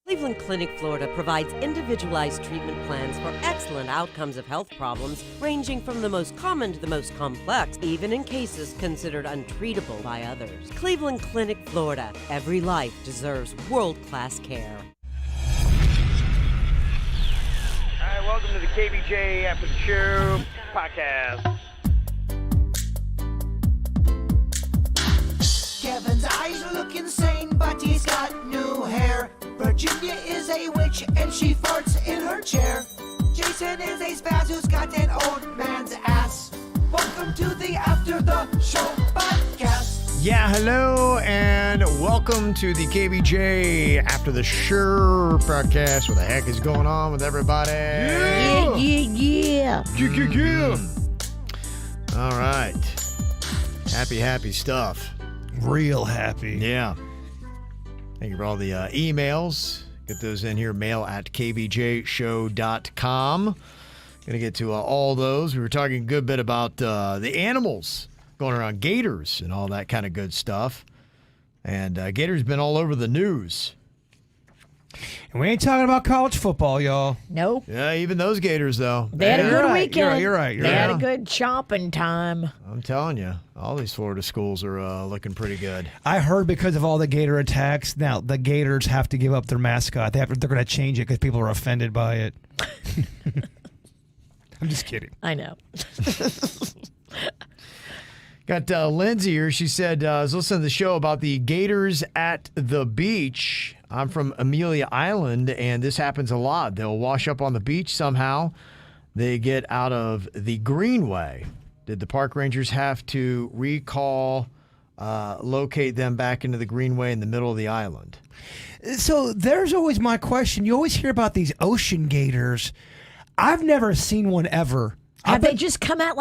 Cleveland Clinic, Florida provides individualized treatment plans for excellent outcomes of health problems ranging from the most common to the most complex, even in cases considered untreatable by others. Cleveland Clinic, Florida. Every life deserves world-class care. All right, welcome to the KVJ After the Show podcast. Kevin's eyes look insane, but he's got new hair. Virginia is a witch and she farts in her chair. Jason is a spaz who's got an old man's ass. Welcome to the After the Show podcast. Yeah, hello, and welcome to the KVJ After the Show podcast. What the heck is going on with everybody? Yeah. All right. Happy stuff. Real happy. Yeah. Thank you for all the emails. Get those in here, mail@kvjshow.com. Going to get to all those. We were talking a good bit about the animals going around, gators and all that kind of good stuff. And gators been all over the news. And we ain't talking about college football, y'all. Nope. Yeah, even those gators, though. They had a good weekend. You're right. They had a good chomping time. I'm telling you, all these Florida schools are looking pretty good. I heard because of all the gator attacks, now the Gators have to give up their mascot. They're going to change it because people are offended by it. I'm just kidding. I know. Got Lindsay here. She said, I was listening to the show about the gators at the beach. I'm from Amelia Island, and this happens a lot. They'll wash up on the beach somehow. They get out of the greenway. Did the park rangers have to locate them back into the greenway in the middle of the island? So there's always my question. You always hear about these ocean gators. I've never seen one ever. Have they just come out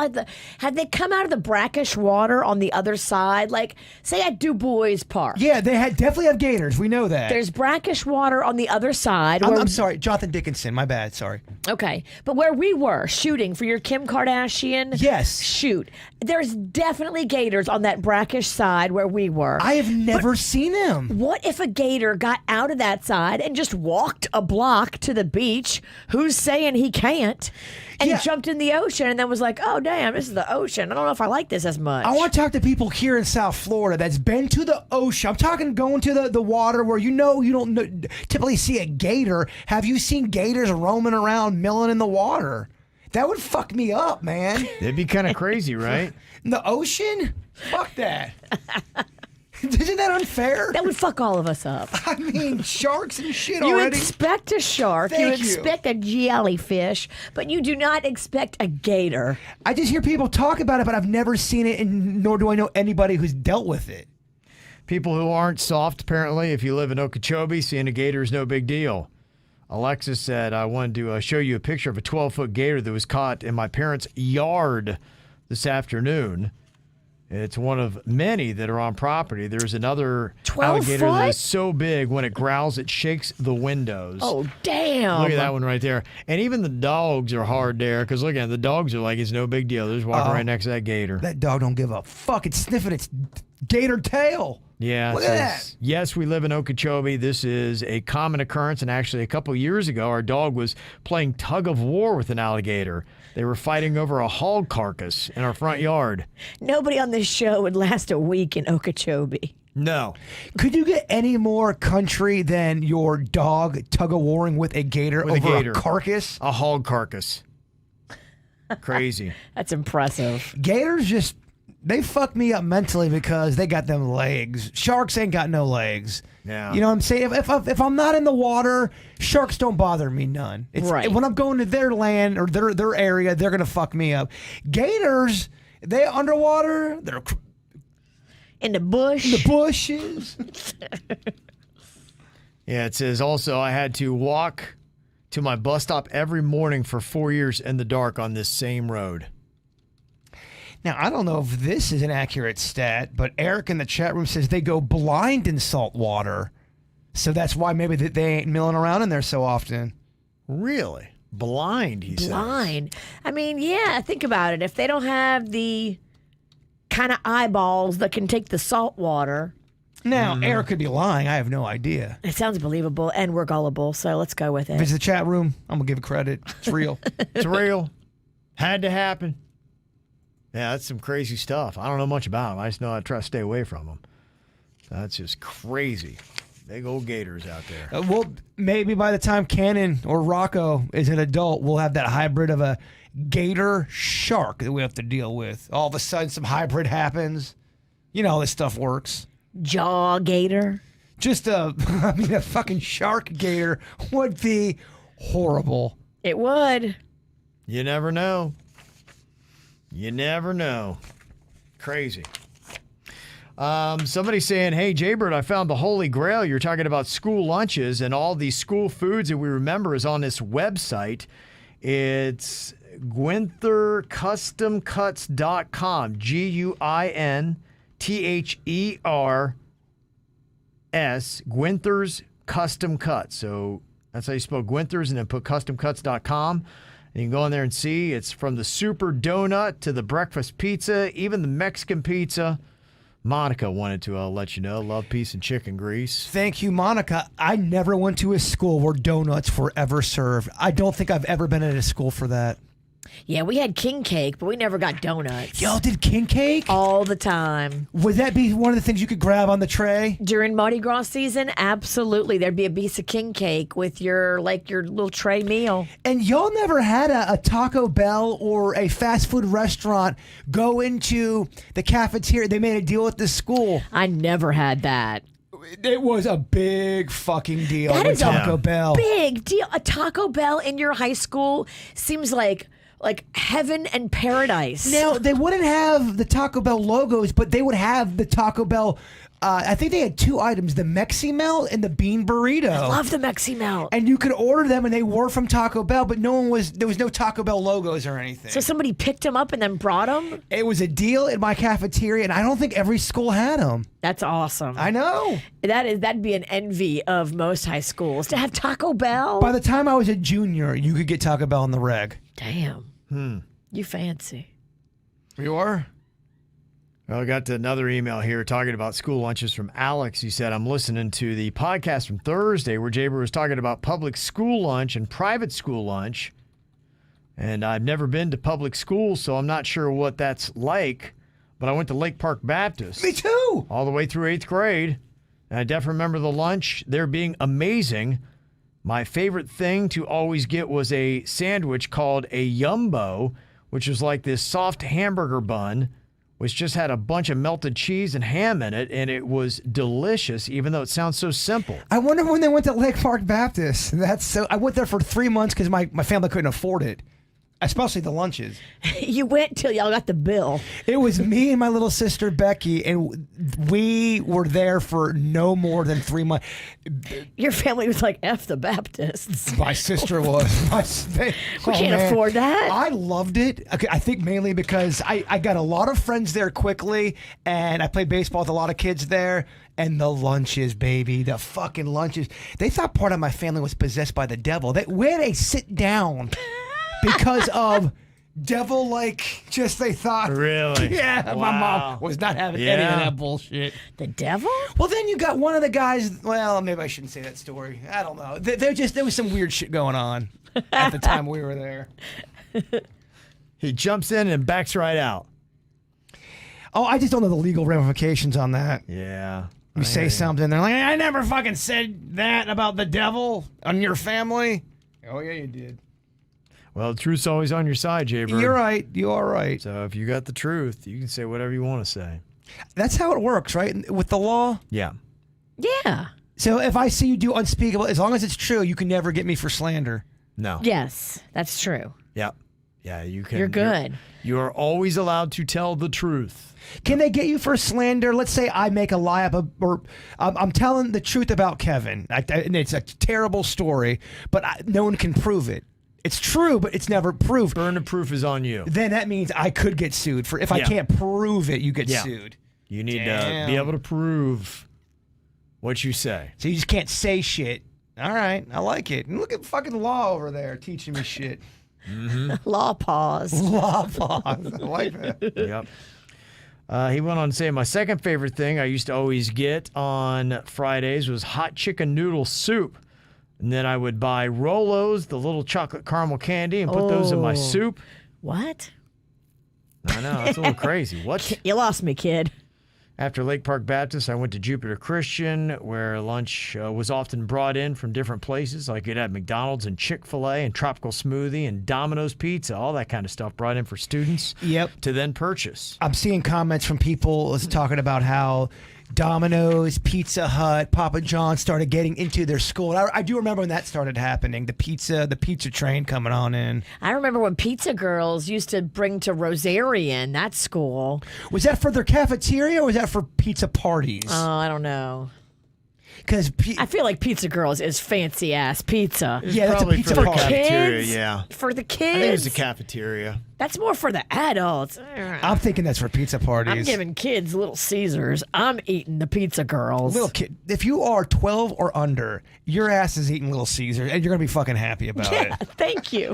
have they come out of the brackish water on the other side? Like, say at Du Bois Park. Yeah, they definitely have gators. We know that. There's brackish water on the other side. I'm sorry, Jonathan Dickinson. My bad. Sorry. Okay, but where we were shooting for your Kim Kardashian shoot, there's definitely gators on that brackish side where we were. I have never seen them. What if a gator got out of that side and just walked a block to the beach? Who's saying he can't? And jumped in the ocean and then was like, oh, damn, this is the ocean. I don't know if I like this as much. I want to talk to people here in South Florida that's been to the ocean. I'm talking going to the water where you don't typically see a gator. Have you seen gators roaming around, milling in the water? That would fuck me up, man. It'd be kind of crazy, right? In the ocean? Fuck that. Isn't that unfair? That would fuck all of us up. I mean, sharks and shit you already. You expect a shark, you expect a jellyfish, but you do not expect a gator. I just hear people talk about it, but I've never seen it, and nor do I know anybody who's dealt with it. People who aren't soft, apparently, if you live in Okeechobee, seeing a gator is no big deal. Alexis said, I wanted to show you a picture of a 12-foot gator that was caught in my parents' yard this afternoon. It's one of many that are on property. There's another alligator that is so big, when it growls, it shakes the windows. Oh, damn. Look at that one right there. And even the dogs are hard there, because look at the dogs are like, it's no big deal. They're just walking right next to that gator. That dog don't give a fuck. It's sniffing its gator tail. Yeah. Look at that. Yes, we live in Okeechobee. This is a common occurrence. And actually, a couple years ago, our dog was playing tug of war with an alligator. They were fighting over a hog carcass in our front yard. Nobody on this show would last a week in Okeechobee. No. Could you get any more country than your dog tug-of-warring with a gator over a carcass? A hog carcass. Crazy. That's impressive. Gators just, they fuck me up mentally because they got them legs. Sharks ain't got no legs. Yeah. You know what I'm saying? If I'm not in the water, sharks don't bother me none. Right. When I'm going to their land or their area, they're going to fuck me up. Gators, they underwater, they're in the bush. In the bushes. Yeah, it says also I had to walk to my bus stop every morning for 4 years in the dark on this same road. Now, I don't know if this is an accurate stat, but Eric in the chat room says they go blind in salt water. So that's why maybe they ain't milling around in there so often. Really? Blind, he says. Blind. I mean, yeah, think about it. If they don't have the kind of eyeballs that can take the salt water, Now, Eric could be lying. I have no idea. It sounds believable, and we're gullible, so let's go with If it. it's the chat room, I'm going to give it credit. It's real. It's real. Had to happen. Yeah, that's some crazy stuff. I don't know much about them. I just know I try to stay away from them. That's just crazy. Big old gators out there. Well, maybe by the time Cannon or Rocco is an adult, we'll have that hybrid of a gator shark that we have to deal with. All of a sudden, some hybrid happens. You know how this stuff works. Jaw gator. Just a fucking shark gator would be horrible. It would. You never know. You never know. Crazy. Somebody saying, hey, Jaybird, I found the Holy Grail. You're talking about school lunches, and all these school foods that we remember is on this website. It's GuintherCustomCuts.com. GuintherS. Guinther's Custom Cuts. So that's how you spell Guinther's, and then put CustomCuts.com. And you can go in there and see. It's from the super donut to the breakfast pizza, even the Mexican pizza. Monica wanted to let you know. Love, peace, and chicken grease. Thank you, Monica. I never went to a school where donuts were ever served. I don't think I've ever been at a school for that. Yeah, we had king cake, but we never got donuts. Y'all did king cake? All the time. Would that be one of the things you could grab on the tray? During Mardi Gras season, absolutely. There'd be a piece of king cake with your little tray meal. And y'all never had a Taco Bell or a fast food restaurant go into the cafeteria? They made a deal with the school. I never had that. It was a big fucking deal That with is a Taco Bell. Big deal. A Taco Bell in your high school seems like heaven and paradise. Now, they wouldn't have the Taco Bell logos, but they would have the Taco Bell. I think they had two items, the Mexi Melt and the Bean Burrito. I love the Mexi Melt. And you could order them, and they were from Taco Bell, but there was no Taco Bell logos or anything. So somebody picked them up and then brought them? It was a deal in my cafeteria, and I don't think every school had them. That's awesome. I know. That'd be an envy of most high schools to have Taco Bell. By the time I was a junior, you could get Taco Bell in the reg. Damn. You fancy. You are? Well, I got another email here talking about school lunches from Alex. He said, I'm listening to the podcast from Thursday where Jaber was talking about public school lunch and private school lunch. And I've never been to public school, so I'm not sure what that's like. But I went to Lake Park Baptist. Me too. All the way through 8th grade. And I definitely remember the lunch there being amazing. My favorite thing to always get was a sandwich called a Yumbo, which was like this soft hamburger bun, which just had a bunch of melted cheese and ham in it, and it was delicious, even though it sounds so simple. I wonder when they went to Lake Park Baptist. I went there for 3 months because my family couldn't afford it, especially the lunches. You went till y'all got the bill. It was me and my little sister Becky, and we were there for no more than 3 months. Your family was like, F the Baptists. My sister was. We can't afford that. I loved it. Okay, I think mainly because I got a lot of friends there quickly, and I played baseball with a lot of kids there. And the lunches, baby, the fucking lunches. They thought part of my family was possessed by the devil. Where they sit down because of devil-like, they thought. Really? Yeah, Wow. my mom was not having any of that bullshit. The devil? Well, then you got one of the guys. Well, maybe I shouldn't say that story. I don't know. There was some weird shit going on at the time we were there. He jumps in and backs right out. Oh, I just don't know the legal ramifications on that. Yeah. You say something, they're like, I never fucking said that about the devil on your family. Oh, yeah, you did. Well, the truth's always on your side, Jaber. You're right. You are right. So if you got the truth, you can say whatever you want to say. That's how it works, right? With the law. Yeah. Yeah. So if I see you do unspeakable, as long as it's true, you can never get me for slander. No. Yes, that's true. Yep. Yeah, you can. You're good. You're always allowed to tell the truth. Can they get you for slander? Let's say I make a lie up, or I'm telling the truth about Kevin, and it's a terrible story, but no one can prove it. It's true, but it's never proved. Burden of proof is on you. Then that means I could get sued for if I can't prove it. You get sued. You need to be able to prove what you say. So you just can't say shit. All right, I like it. And look at fucking Law over there teaching me shit. Law pause. Law pause. I like that. Yep. He went on to say, my second favorite thing I used to always get on Fridays was hot chicken noodle soup. And then I would buy Rolos, the little chocolate caramel candy, and put those in my soup. What? I know, that's a little crazy. What? You lost me, kid. After Lake Park Baptist, I went to Jupiter Christian, where lunch was often brought in from different places. Like you'd have McDonald's and Chick-fil-A and Tropical Smoothie and Domino's Pizza, all that kind of stuff brought in for students to then purchase. I'm seeing comments from people talking about how Domino's, Pizza Hut, Papa John's started getting into their school. I do remember when that started happening, the pizza train coming on in. I remember when Pizza Girls used to bring to Rosarian, that school. Was that for their cafeteria or was that for pizza parties? Oh, I don't know. Because I feel like Pizza Girls is fancy ass pizza. Yeah, that's a Probably pizza for the party. cafeteria, Kids? yeah. For the kids? I think it was the cafeteria. That's more for the adults. I'm thinking that's for pizza parties. I'm giving kids Little Caesars. I'm eating the Pizza Girls. Little kid, if you are 12 or under, your ass is eating Little Caesar, and you're gonna be fucking happy about Yeah, it. thank you.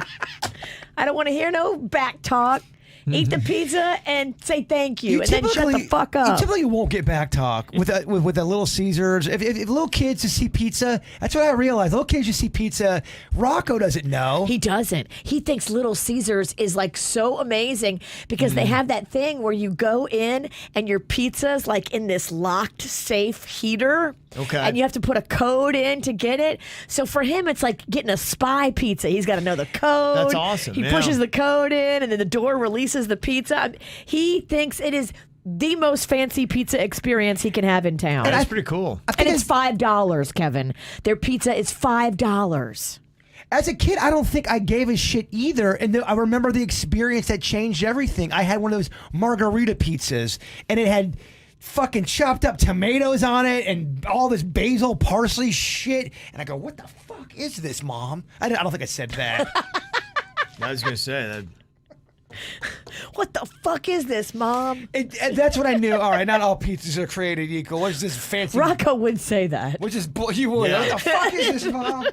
I don't want to hear no back talk. Eat the pizza and say thank you, and then shut the fuck up. You typically won't get back talk with the Little Caesars. If little kids just see pizza, that's what I realized. Little kids just see pizza. Rocco doesn't know. He doesn't. He thinks Little Caesars is like so amazing because they have that thing where you go in and your pizza's like in this locked safe heater. Okay. And you have to put a code in to get it. So for him, it's like getting a spy pizza. He's got to know the code. That's awesome, He yeah. pushes the code in, and then the door releases the pizza. He thinks it is the most fancy pizza experience he can have in town. That's pretty cool. And it's $5, Kevin. Their pizza is $5. As a kid, I don't think I gave a shit either. And I remember the experience that changed everything. I had one of those margarita pizzas, and it had fucking chopped up tomatoes on it and all this basil parsley shit. And I go, what the fuck is this, Mom? I don't think I said that. I was going to say that. What the fuck is this, Mom? And that's what I knew. All right, not all pizzas are created equal. What's this fancy? Rocco would say that. Which is you would. Yeah. What the fuck is this, Mom?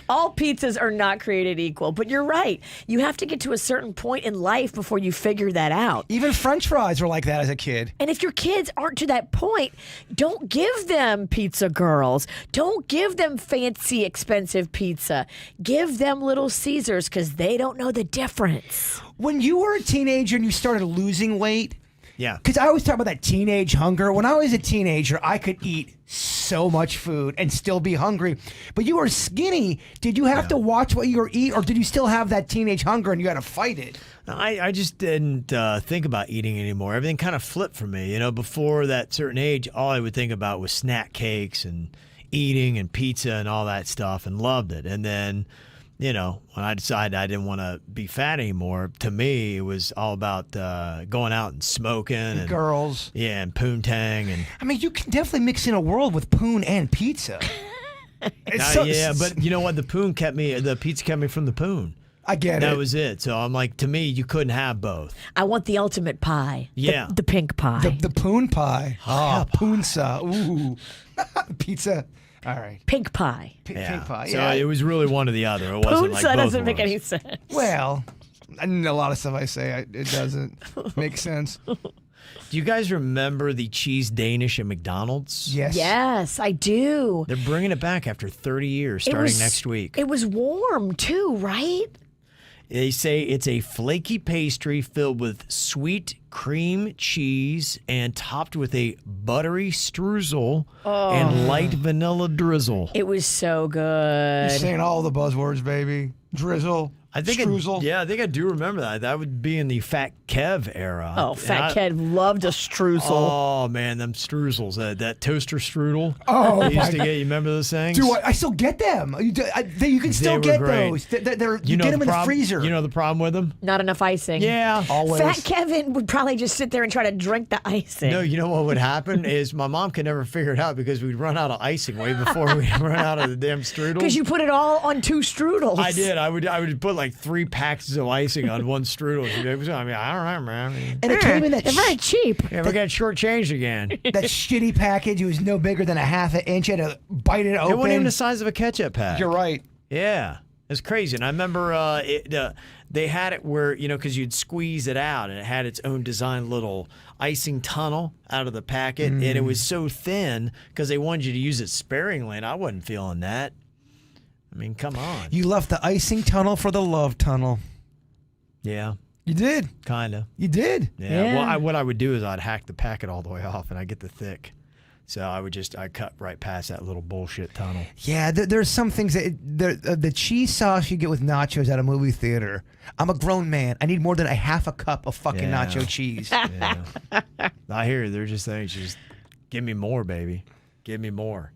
All pizzas are not created equal, but you're right. You have to get to a certain point in life before you figure that out. Even French fries were like that as a kid. And if your kids aren't to that point, don't give them Pizza Girls. Don't give them fancy, expensive pizza. Give them Little Caesars because they don't know the difference. When you were a teenager and you started losing weight, Yeah. because I always talk about that teenage hunger. When I was a teenager, I could eat so much food and still be hungry. But you were skinny. Did you have to watch what you were eating, or did you still have that teenage hunger and you had to fight it? No, I just didn't think about eating anymore. Everything kind of flipped for me. You know, before that certain age, all I would think about was snack cakes and eating and pizza and all that stuff, and loved it. And then, you know, when I decided I didn't want to be fat anymore, to me, it was all about going out and smoking. And Girls. Yeah, and poontang. And I mean, you can definitely mix in a world with poon and pizza. yeah, but you know what? The pizza kept me from the poon. I get it. That was it. So I'm like, to me, you couldn't have both. I want the ultimate pie. Yeah. The pink pie. The poon pie. Oh, poonsa. Ooh. Pizza. All right. Pink pie. Pink pie. So Yeah. it was really one or the other. It wasn't like Poonsa both doesn't make worlds. any sense. Well, I mean, a lot of stuff I say, it doesn't make sense. Do you guys remember the cheese Danish at McDonald's? Yes. Yes, I do. They're bringing it back after 30 years, starting next week. It was warm too, right? They say it's a flaky pastry filled with sweet cream cheese and topped with a buttery streusel and light vanilla drizzle. It was so You're good. saying all the buzzwords, baby. Drizzle. I think streusel. I think I do remember that. That would be in the Fat Kev era. Oh, Fat Kid loved a streusel. Oh man, them streusels, that toaster strudel. Oh, they used to my- get. You remember those things? Dude, I still get them. You can still were get great. those. You get them in the freezer. You know the problem with them? Not enough icing. Yeah. Always. Fat Kevin would probably just sit there and try to drink the icing. No, you know what would happen is my mom could never figure it out because we'd run out of icing way before we run out of the damn strudel. Because you put it all on 2 strudels. I did. I would put like 3 packs of icing on one strudel. I mean, I don't know, man. And it came in that They're very cheap. Yeah, we got shortchanged again. that shitty package. It was no bigger than a half an inch. You had to bite it It wasn't even open. the size of a ketchup pack. You're right. Yeah. It's crazy. And I remember they had it where, because you'd squeeze it out and it had its own designed little icing tunnel out of the packet. And it was so thin because they wanted you to use it sparingly. And I wasn't feeling that. I mean, come on. You left the icing tunnel for the love tunnel. Yeah. You did. Kind of. You did. Yeah. Well, what I would do is I'd hack the packet all the way off and I'd get the thick. So I'd cut right past that little bullshit tunnel. Yeah, there's some things that the cheese sauce you get with nachos at a movie theater. I'm a grown man. I need more than a half a cup of fucking nacho cheese. Yeah. I hear you. They're just saying, just give me more, baby. Give me more.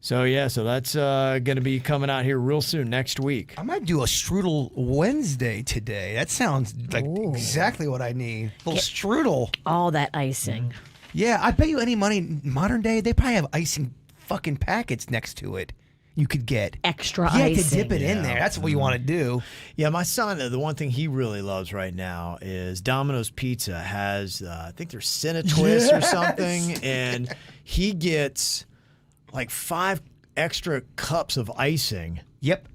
So, so that's going to be coming out here real soon, next week. I might do a strudel Wednesday today. That sounds like exactly what I need. A little strudel. All that icing. Yeah, I bet you any money in modern day, they probably have icing fucking packets next to it you could get. Extra icing. icing. To dip it in there. That's what you want to do. Yeah, my son, the one thing he really loves right now is Domino's Pizza has, I think there's Cinetwist or something, and he gets like 5 extra cups of icing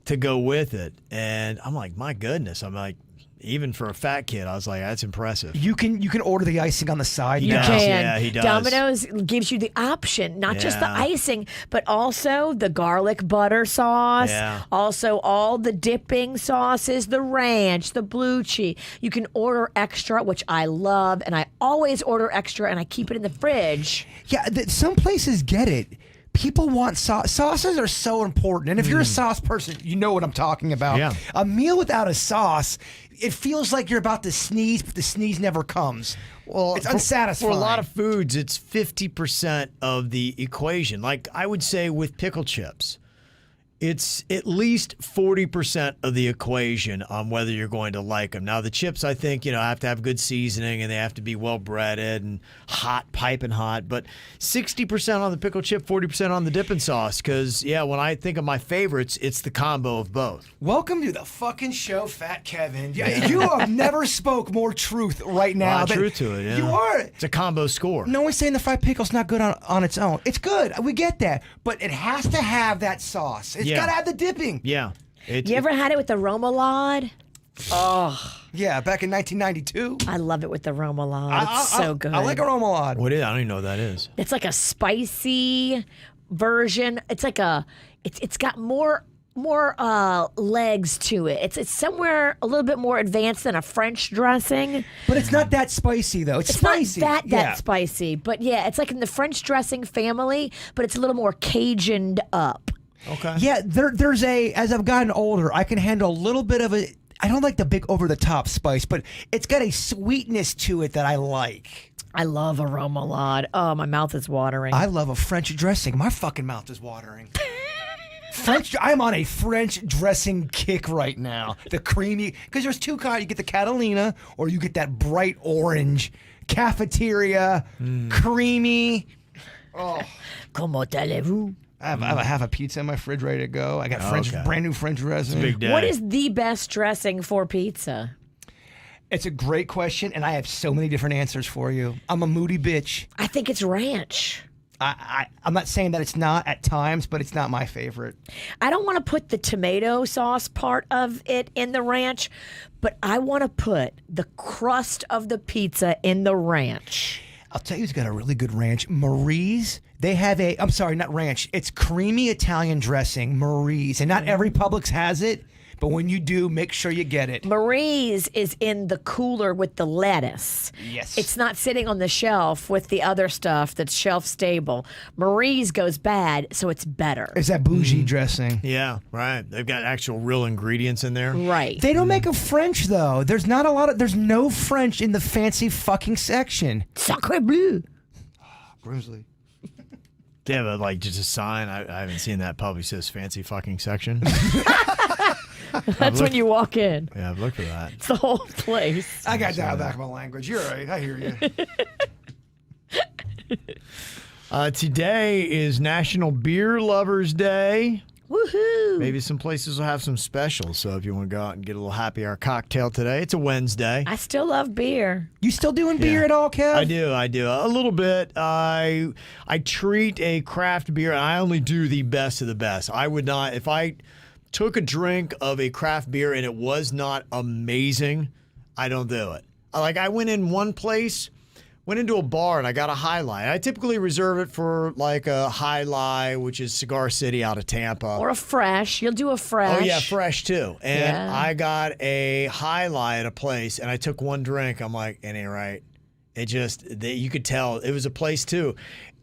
to go with it. And I'm like, my goodness. I'm like, even for a fat kid, I was like, that's impressive. You can order the icing on the side. You now. can. Yeah, he does. Domino's gives you the option, not just the icing, but also the garlic butter sauce, also all the dipping sauces, the ranch, the blue cheese. You can order extra, which I love, and I always order extra, and I keep it in the fridge. Yeah, some places get it. People want sauce. Sauces are so important. And if you're a sauce person, you know what I'm talking about. Yeah. A meal without a sauce, it feels like you're about to sneeze, but the sneeze never comes. Well, it's unsatisfying. For a lot of foods, it's 50% of the equation. Like I would say with pickle chips, it's at least 40% of the equation on whether you're going to like them. Now, the chips, I think, have to have good seasoning and they have to be well breaded and hot, piping hot. But 60% on the pickle chip, 40% on the dipping sauce. Because, when I think of my favorites, it's the combo of both. Welcome to the fucking show, Fat Kevin. Yeah, you have never spoke more truth right now. A lot of truth to it, yeah. You are. It's a combo score. No one's saying the fried pickle's not good on its own. It's good. We get that. But it has to have that sauce. It's got to have the dipping. Yeah. You ever had it with the remoulade? Oh. Yeah, back in 1992. I love it with the remoulade. It's so good. I like a remoulade. What is it? I don't even know what that is. It's like a spicy version. It's like it's got more legs to it. It's somewhere a little bit more advanced than a French dressing. But it's not that spicy though. It's spicy. Not that spicy. But yeah, it's like in the French dressing family, but it's a little more Cajuned up. Okay. Yeah, there's as I've gotten older, I can handle a little bit of it. I don't like the big over-the-top spice, but it's got a sweetness to it that I like. I love a remoulade. Oh, my mouth is watering. I love a French dressing. My fucking mouth is watering. I'm on a French dressing kick right now. The creamy, because there's two kinds. You get the Catalina, or you get that bright orange cafeteria, creamy. Oh, Comment allez-vous? I have a half a pizza in my fridge ready to go. I got brand new French dressing. Big day. What is the best dressing for pizza? It's a great question, and I have so many different answers for you. I'm a moody bitch. I think it's ranch. I'm not saying that it's not at times, but it's not my favorite. I don't want to put the tomato sauce part of it in the ranch, but I want to put the crust of the pizza in the ranch. I'll tell you who's got a really good ranch. Marie's. They have I'm sorry, not ranch. It's creamy Italian dressing, Marie's. And not every Publix has it, but when you do, make sure you get it. Marie's is in the cooler with the lettuce. Yes. It's not sitting on the shelf with the other stuff that's shelf stable. Marie's goes bad, so it's better. It's that bougie dressing. Yeah, right. They've got actual real ingredients in there. Right. They don't make a French, though. There's no French in the fancy fucking section. Sacre bleu. Grizzly. Yeah, but like just a sign. I haven't seen that probably says fancy fucking section. That's when you walk in. Yeah, I've looked for that. It's the whole place. I got to dial back my language. You're right. I hear you. Today is National Beer Lovers Day. Woohoo! Maybe some places will have some specials. So if you want to go out and get a little happy hour cocktail today, it's a Wednesday. I still love beer. You still doing beer at all, Kev? I do. A little bit. I treat a craft beer, and I only do the best of the best. I would not, if I took a drink of a craft beer and it was not amazing, I don't do it. I went in one place, went into a bar and I got a High Life. I typically reserve it for like a High Life, which is Cigar City out of Tampa. Or a fresh. You'll do a fresh. Oh, yeah, fresh too. And Yeah. I got a High Life at a place and I took one drink. I'm like, it ain't right. It just, you could tell. It was a place too.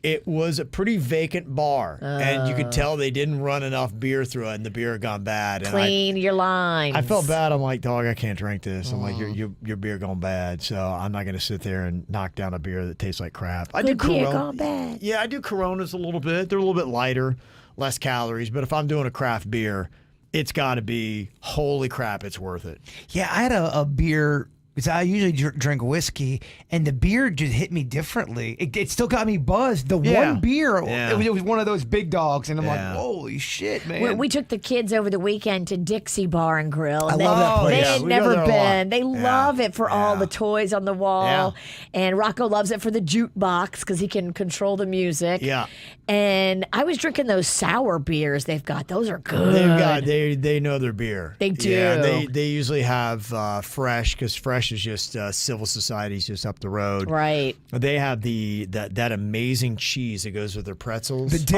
It was a pretty vacant bar, and you could tell they didn't run enough beer through it, and the beer had gone bad. And Clean your lines. I felt bad. I'm like, dog, I can't drink this. I'm like, your beer gone bad, so I'm not going to sit there and knock down a beer that tastes like crap. I do beer Corona. gone bad. Yeah, I do Coronas a little bit. They're a little bit lighter, less calories. But if I'm doing a craft beer, it's got to be, holy crap, it's worth it. Yeah, I had a beer because I usually drink whiskey, and the beer just hit me differently. It still got me buzzed. The one beer, it was one of those big dogs, and I'm like, holy shit, man. We took the kids over the weekend to Dixie Bar and Grill. And I love that place. They Yeah, had we go never there a lot. been. They love it for all the toys on the wall. Yeah. And Rocco loves it for the jukebox because he can control the music. Yeah. And I was drinking those sour beers they've got. Those are good. They know their beer. They do. Yeah, they usually have Fresh, because Fresh is just Civil Society's just up the road. Right. They have that amazing cheese that goes with their pretzels. The dip.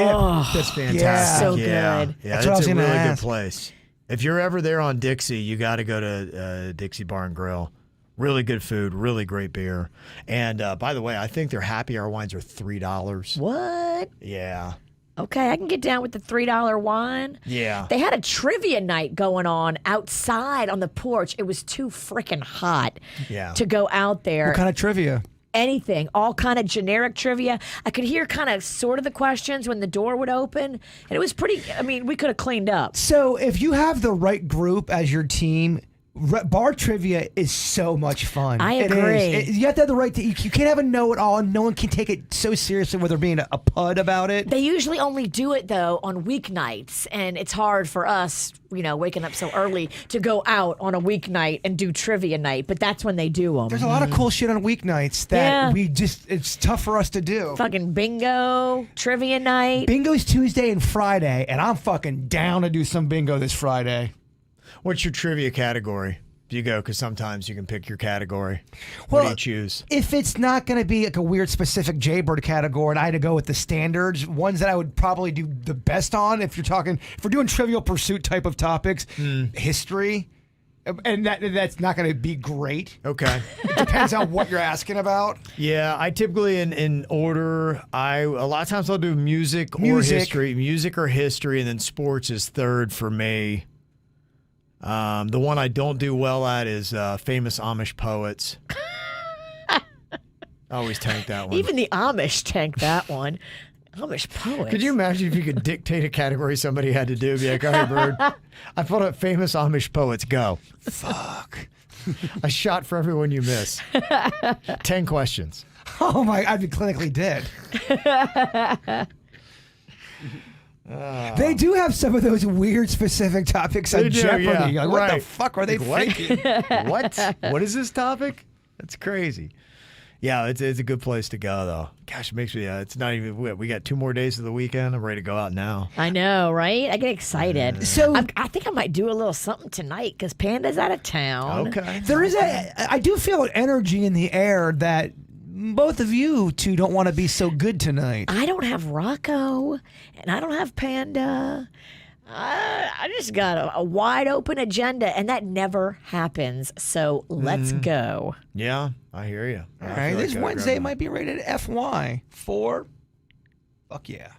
That's fantastic. So yeah. good. Yeah, That's what I it's was a gonna really ask. good place. If you're ever there on Dixie, you got to go to Dixie Bar and Grill. Really good food, really great beer. And by the way, I think their happy hour wines are $3. What? Yeah. Okay, I can get down with the $3 wine. Yeah. They had a trivia night going on outside on the porch. It was too freaking hot to go out there. What kind of trivia? Anything, all kind of generic trivia. I could hear kind of sort of the questions when the door would open, and it was pretty. I mean, we could have cleaned up. So if you have the right group as your team, bar trivia is so much fun. I It agree. is. You have to have the right. You can't have a know-it-all, and no one can take it so seriously where they're being a pud about it. They usually only do it though on weeknights, and it's hard for us, waking up so early to go out on a weeknight and do trivia night. But that's when they do them. There's a lot of cool shit on weeknights that it's tough for us to do. Fucking bingo, trivia night. Bingo's Tuesday and Friday, and I'm fucking down to do some bingo this Friday. What's your trivia category? Do you go? Because sometimes you can pick your category. Well, What do you choose? If it's not going to be like a weird specific Jaybird category, and I had to go with the standards, ones that I would probably do the best on, if we're doing Trivial Pursuit type of topics, history, and that's not going to be great. Okay. It depends on what you're asking about. Yeah, I typically in order. A lot of times I'll do music or history, and then sports is third for me. The one I don't do well at is famous Amish poets. I always tank that one. Even the Amish tank that one. Amish poets. Could you imagine if you could dictate a category somebody had to do? Be like, all right, Bird, I put up famous Amish poets. Go. Fuck. A shot for everyone you miss. 10 questions. Oh my, I'd be clinically dead. They do have some of those weird specific topics on They do, Jeopardy. yeah. You're like, what the Right. fuck are they What? thinking? What? What is this topic? That's crazy. Yeah, it's a good place to go, though. Gosh, it makes me, it's not even, we got 2 more days of the weekend. I'm ready to go out now. I know, right? I get excited. So- I think I might do a little something tonight because Panda's out of town. Okay. There is I do feel an energy in the air that both of you two don't want to be so good tonight. I don't have Rocco, and I don't have Panda. I just got a wide open agenda, and that never happens. So let's go. Yeah, I hear you. All right, this Wednesday might be rated FY for. Fuck yeah.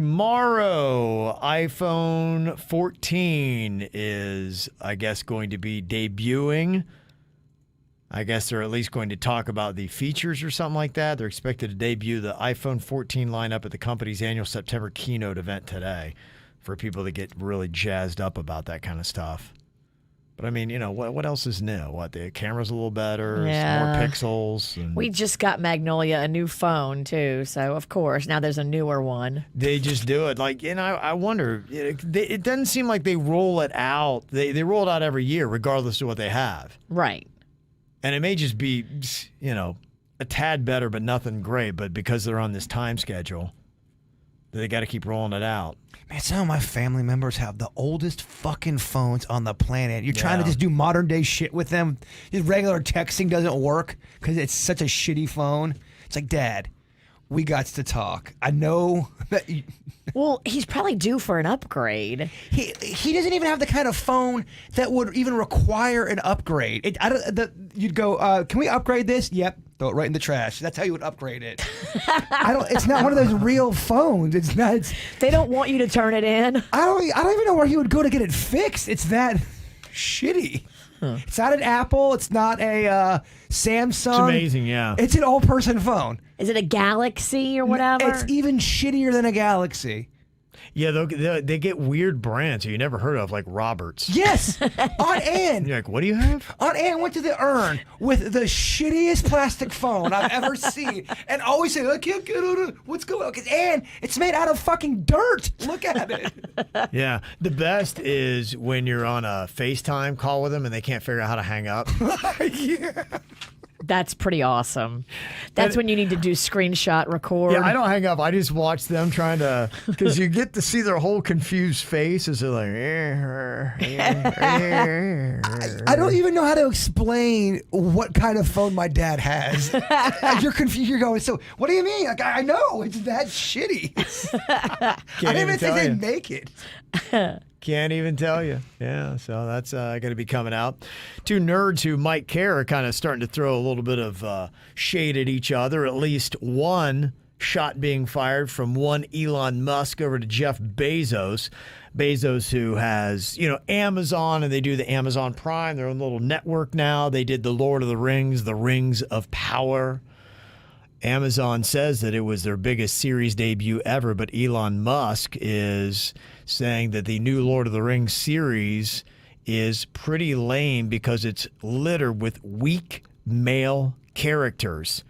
Tomorrow, iPhone 14 is, I guess, going to be debuting. I guess they're at least going to talk about the features or something like that. They're expected to debut the iPhone 14 lineup at the company's annual September keynote event today for people that get really jazzed up about that kind of stuff. But I mean, what else is new? What, the camera's a little better, some more Yeah. pixels. And We just got Magnolia a new phone, too. So, of course, now there's a newer one. they just do it. Like, I wonder, it doesn't seem like they roll it out. They roll it out every year, regardless of what they have. Right. And it may just be, a tad better, but nothing great. But because they're on this time schedule, they got to keep rolling it out. Man, some of my family members have the oldest fucking phones on the planet. You're trying to just do modern day shit with them. Just regular texting doesn't work because it's such a shitty phone. It's like, Dad, we got to talk. I know that. Well, he's probably due for an upgrade. He doesn't even have the kind of phone that would even require an upgrade. You'd go, can we upgrade this? Yep. Throw it right in the trash. That's how you would upgrade it. It's not one of those real phones. It's not. They don't want you to turn it in. I don't even know where he would go to get it fixed. It's that shitty. Huh. It's not an Apple. It's not a Samsung. It's amazing, yeah. It's an all-person phone. Is it a Galaxy or whatever? It's even shittier than a Galaxy. Yeah, they get weird brands you never heard of, like Roberts. Yes, Aunt Ann. You're like, what do you have? Aunt Ann went to the urn with the shittiest plastic phone I've ever seen, and always said, "I can't get on it. What's going on?" Because Ann, it's made out of fucking dirt. Look at it. Yeah, the best is when you're on a FaceTime call with them and they can't figure out how to hang up. Yeah. That's pretty awesome. That's when you need to do screenshot record. Yeah, I don't hang up. I just watch them trying to, because you get to see their whole confused face as they're like, I don't even know how to explain what kind of phone my dad has. You're confused. You're going, so what do you mean? Like, I know. It's that shitty. I didn't even think they'd make it. Can't even tell you. Yeah, so that's going to be coming out. Two nerds who might care are kind of starting to throw a little bit of shade at each other. At least one shot being fired from one Elon Musk over to Jeff Bezos. Bezos, who has, Amazon, and they do the Amazon Prime, their own little network now. They did the Lord of the Rings, the Rings of Power. Amazon says that it was their biggest series debut ever, but Elon Musk is saying that the new Lord of the Rings series is pretty lame because it's littered with weak male characters.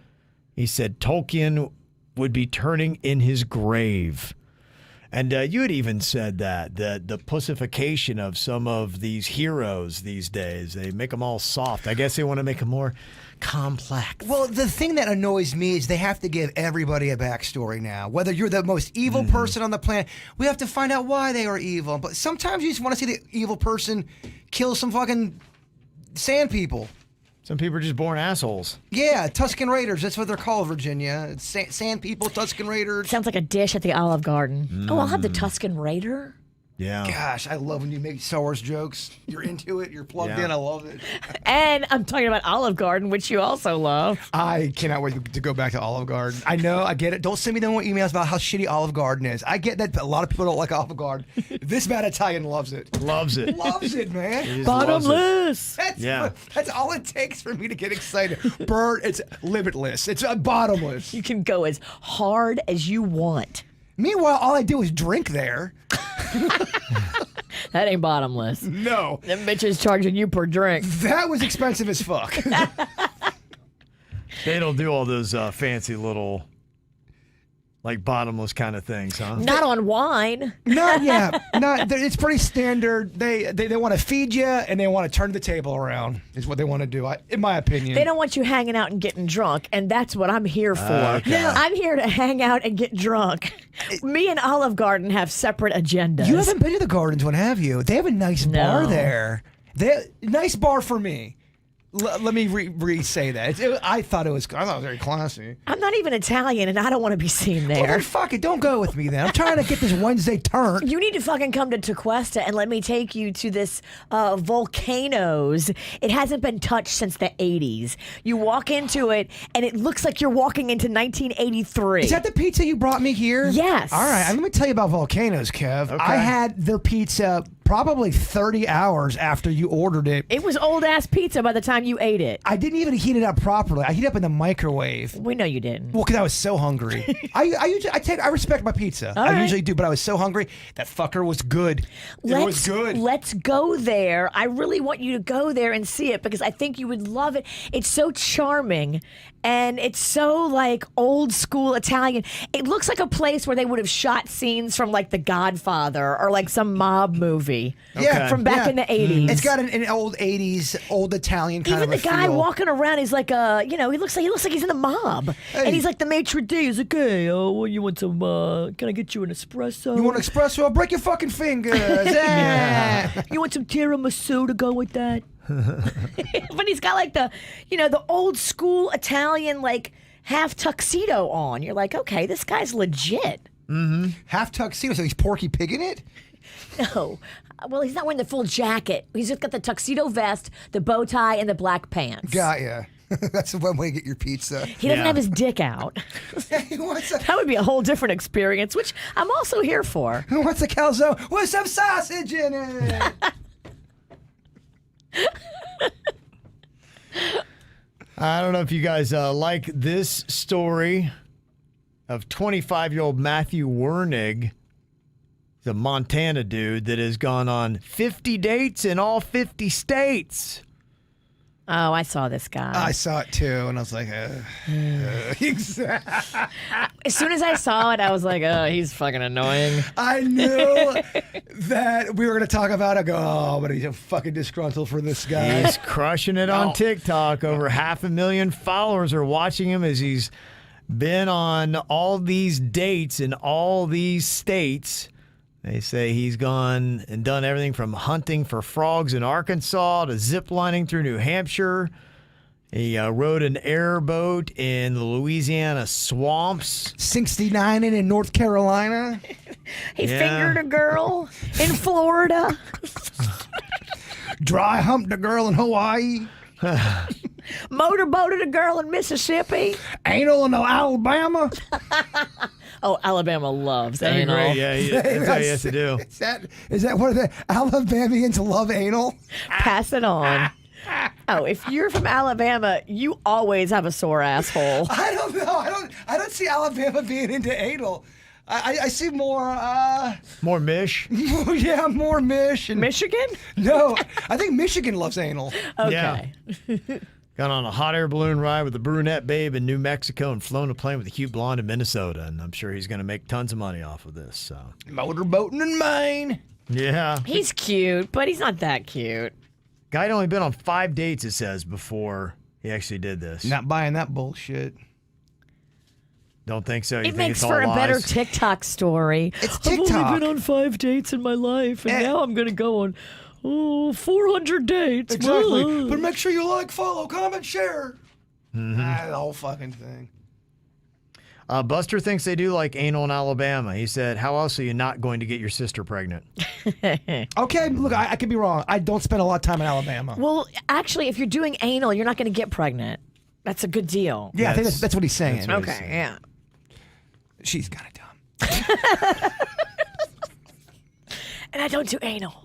He said Tolkien would be turning in his grave. And you had even said that the pussification of some of these heroes these days, they make them all soft. I guess they want to make them more complex. Well, the thing that annoys me is they have to give everybody a backstory now. Whether you're the most evil person on the planet, we have to find out why they are evil. But sometimes you just want to see the evil person kill some fucking sand people. Some people are just born assholes. Yeah, Tuscan Raiders. That's what they're called, Virginia. It's sand people, Tuscan Raiders. Sounds like a dish at the Olive Garden. Oh, I'll have the Tuscan Raider. Yeah. Gosh, I love when you make Star Wars jokes. You're into it. You're plugged in. I love it. And I'm talking about Olive Garden, which you also love. I cannot wait to go back to Olive Garden. I know, I get it. Don't send me no more emails about how shitty Olive Garden is. I get that a lot of people don't like Olive Garden. This bad Italian loves it. Loves it. Loves it, man. Bottomless. That's all it takes for me to get excited. Bird, it's limitless. It's bottomless. You can go as hard as you want. Meanwhile, all I do is drink there. That ain't bottomless. No. Them bitches charging you per drink. That was expensive as fuck. They don't do all those fancy little, like, bottomless kind of things, huh? Not on wine. It's pretty standard. They want to feed you and they want to turn the table around is what they want to do, in my opinion. They don't want you hanging out and getting drunk, and that's what I'm here for. Okay. Yeah. I'm here to hang out and get drunk. Me and Olive Garden have separate agendas. You haven't been to the Gardens one, have you? They have a nice bar there. Nice bar for me. Let me re-say that. I thought it was very classy. I'm not even Italian, and I don't want to be seen Well, there. then fuck it. Don't go with me then. I'm trying to get this Wednesday turned. You need to fucking come to Tequesta and let me take you to this volcanoes. It hasn't been touched since the 80s. You walk into it, and it looks like you're walking into 1983. Is that the pizza you brought me here? Yes. All right. Let me tell you about volcanoes, Kev. Okay. I had their pizza probably 30 hours after you ordered it. It was old-ass pizza by the time you ate it. I didn't even heat it up properly. I heat it up in the microwave. We know you didn't. Well, because I was so hungry. I respect my pizza. All I right. usually do, but I was so hungry. That fucker was good. It was good. Let's go there. I really want you to go there and see it because I think you would love it. It's so charming and it's so like old school Italian. It looks like a place where they would have shot scenes from like The Godfather or like some mob movie. story Yeah, from back in the 80s. It's got an old 80s, old Italian kind Even of the a guy feel. walking around, he's like he looks like he's in the mob, and he's like the maitre d'. He's like, hey, well, you want some? Can I get you an espresso? You want an espresso? I'll break your fucking fingers. You want some tiramisu to go with that? But he's got like the old school Italian like half tuxedo on. You're like, okay, this guy's legit. Half tuxedo, so he's Porky Pig in it? No. Well, he's not wearing the full jacket. He's just got the tuxedo vest, the bow tie, and the black pants. Got ya. That's the one way to get your pizza. He doesn't have his dick out. Who wants a, That would be a whole different experience, which I'm also here for. who wants a calzone with some sausage in it? I don't know if you guys like this story of 25-year-old Matthew Wernig, the Montana dude that has gone on 50 dates in all 50 states. Oh, I saw this guy. I saw it too, and I was like, exactly. As soon as I saw it, I was like, oh, he's fucking annoying. I knew that we were going to talk about it. I go, oh, but he's a fucking disgruntled for this guy. He's crushing it on TikTok. Over 500,000 followers are watching him as he's been on all these dates in all these states. They say he's gone and done everything from hunting for frogs in Arkansas to ziplining through New Hampshire. He rode an airboat in the Louisiana swamps. 69 in North Carolina. He fingered a girl in Florida. Dry humped a girl in Hawaii. Motorboated a girl in Mississippi. Anal in Alabama. Oh, Alabama loves That'd be anal. great. Yeah, that's how he has to do. Is that what the Alabamians love anal? Pass it on. Oh, if you're from Alabama, you always have a sore asshole. I don't know. I don't see Alabama being into anal. I see more. More mish. Yeah, more Mish and Michigan? No, I think Michigan loves anal. Okay. Yeah. Got on a hot air balloon ride with a brunette babe in New Mexico and flown a plane with a cute blonde in Minnesota. And I'm sure he's going to make tons of money off of this. So Motorboating in Maine. yeah. He's cute, but he's not that cute. Guy'd only been on 5 dates, it says, before he actually did this. Not buying that bullshit. Don't think so. You It think makes it's all for a better lies? TikTok story. It's I've only TikTok. been on 5 dates in my life, and now I'm going to go on 400 dates. Exactly. Whoa. But make sure you like, follow, comment, share. The whole fucking thing. Buster thinks they do like anal in Alabama. He said, how else are you not going to get your sister pregnant? Okay, look, I could be wrong. I don't spend a lot of time in Alabama. Well, actually, if you're doing anal, you're not going to get pregnant. That's a good deal. Yeah, I think that's what he's saying. what he's Okay, yeah. She's kind of dumb. And I don't do anal.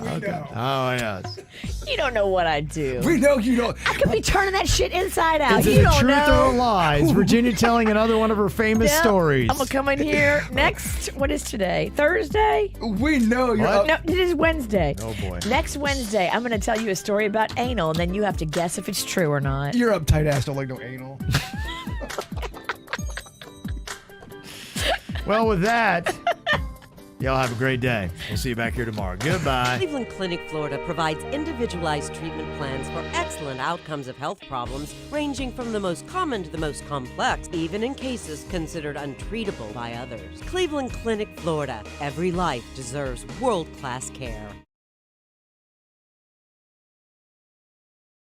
Oh, yes. You don't know what I do. We know you don't. I could be turning that shit inside out. Is You it a don't truth know. or a lie? Is Virginia telling another one of her famous Yeah, stories? I'm going to come in here next. What is today? Thursday? We know you're What? up. No, it is Wednesday. Oh, boy. Next Wednesday, I'm going to tell you a story about anal, and then you have to guess if it's true or not. You're uptight ass. Don't like no anal. Well, with that, y'all have a great day. We'll see you back here tomorrow. Goodbye. Cleveland Clinic, Florida provides individualized treatment plans for excellent outcomes of health problems, ranging from the most common to the most complex, even in cases considered untreatable by others. Cleveland Clinic, Florida. Every life deserves world-class care.